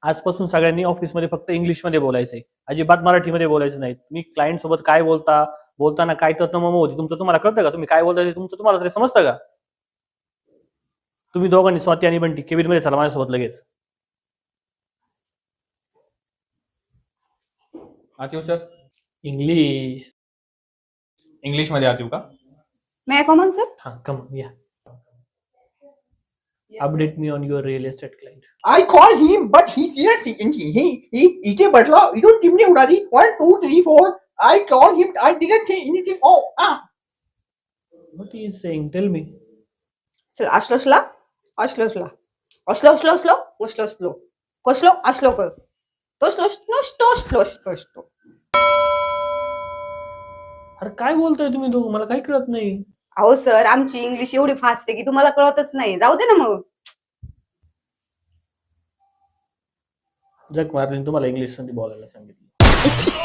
आजपासून सगळ्यांनी ऑफिसमध्ये फक्त इंग्लिशमध्ये बोलायचंय, अजिबात मराठीमध्ये बोलायचं नाही. तुम्ही क्लायंट सोबत काय बोलताना काय तत्मम होती तुमचं तुम्हाला कळतं का? तुम्ही काय बोलताय ते तुमचं तुम्हाला तरी समजतं का? तुम्ही दोघांनी स्वाती आणि बंटी केबिनमध्ये चला माझ्यासोबत लगेच. आत येऊ सर? इंग्लिश. इंग्लिशमध्ये आत येऊ का? मे आय कम ऑन सर? हा कम या. Update me on your real estate client. I call him, but he didn't. He इथे बटला इथून टिमणी उडाली 1 2 3 4. I call him. I didn't say anything. Oh What he is saying? Tell me. चल अश्लोसला अश्लोसला अश्लो slow slow slow slow कसलो अश्लो कर तो slow slow slow slow स्पष्ट. अरे काय बोलताय तुम्ही दोघं? मला काही कळत नाही. अहो सर आमची इंग्लिश एवढी फास्ट आहे की तुम्हाला कळतच नाही. जाऊ दे ना मग. जग मारलीन तुम्हाला इंग्लिश मध्ये बोलायला सांगितलं.